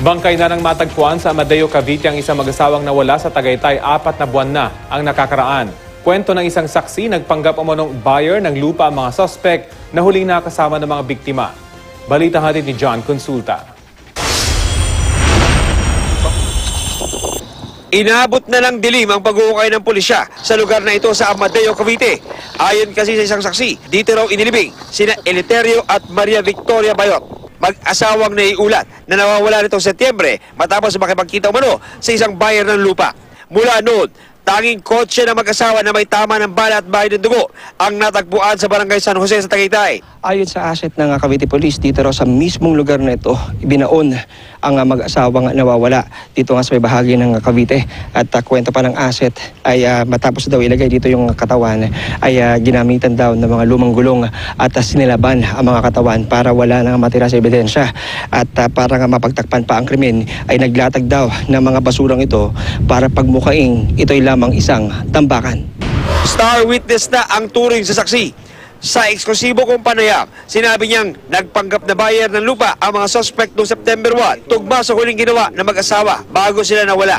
Bangkay na ng matagpuan sa Amadeo, Cavite ang isang mag-asawang nawala sa Tagaytay. 4 na buwan na ang nakakaraan. Kwento ng isang saksi, nagpanggap umanong buyer ng lupa ang mga suspect na huling nakasama ng mga biktima. Balita hatid ni John Consulta. Inabot na ng dilim ang pag-uukay ng pulisya sa lugar na ito sa Amadeo, Cavite. Ayon kasi sa isang saksi, dito raw inilibing sina Eleuterio at Maria Victoria Bayot. Mag-asawang naiulat na nawawala nitong Setyembre matapos makipagkita umano sa isang buyer ng lupa. Mula noon, tanging kotse ng mag-asawa na may tama ng bala at bahay ng dugo ang natagpuan sa barangay San Jose sa Tagaytay. Ayon sa asset ng Cavite Police, dito raw sa mismong lugar na ito, ibinaon ang mag-asawang nawawala dito nga sa may bahagi ng Cavite. At kwento pa ng asset ay matapos daw ilagay dito yung katawan ay ginamitan daw ng mga lumang gulong at sinilaban ang mga katawan para wala nang matira sa ebidensya. At para nga mapagtakpan pa ang krimen ay naglatag daw ng mga basurang ito para pagmukaing ito'y lamang isang tambakan. Star witness na ang turing sa saksi. Sa eksklusibo kong panayam, sinabi niyang nagpanggap na buyer ng lupa ang mga suspect noong September 1, tugma sa huling ginawa ng mag-asawa bago sila nawala.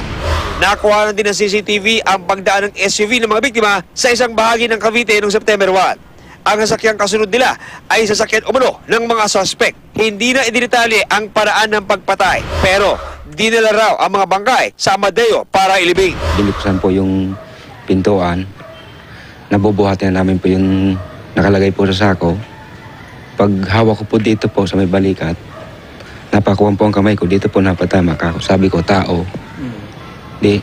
Nakuha na din ng CCTV ang pagdaan ng SUV ng mga biktima sa isang bahagi ng Cavite noong September 1. Ang sasakyang kasunod nila ay sasakyan umano ng mga suspect. Hindi na idinitali ang paraan ng pagpatay, pero dinala raw ang mga bangkay sa Amadeo para ilibing. Binuksan po yung pintuan, nabubuhatin na namin po yung nakalagay po sa sako. Pag hawak ko po dito po sa may balikat, napakuha po ang kamay ko, dito po napatama ka. Sabi ko, tao. Di,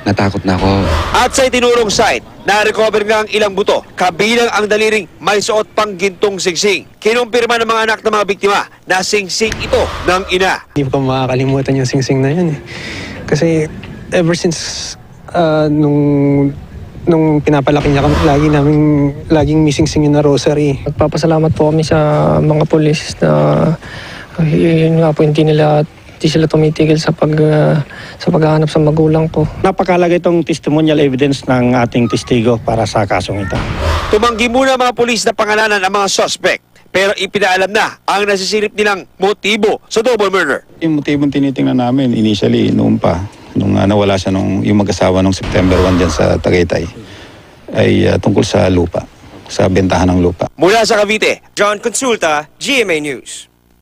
natakot na ako. At sa itinurong site, na-recover nga ang ilang buto, kabilang ang daliring may suot pang gintong singsing. Kinumpirma ng mga anak ng mga biktima na singsing ito ng ina. Hindi ko makakalimutan yung singsing na yun eh. Kasi ever since nung pinapalaki niya kami, laging missing na rosary. Nagpapasalamat po kami sa mga pulis na yun nga po, hindi sila tumitigil sa paghahanap sa magulang ko. Napakalaga itong testimonial evidence ng ating testigo para sa kasong ito. Tumanggi muna mga pulis na pangalanan ang mga suspect, pero ipinaalam na ang nasisilip nilang motibo sa double murder. Yung motibong tinitingnan namin initially nung nawala siya yung mag-asawa nung September 1 dyan sa Tagaytay ay tungkol sa lupa, sa bentahan ng lupa. Mula sa Cavite, John Consulta, GMA News.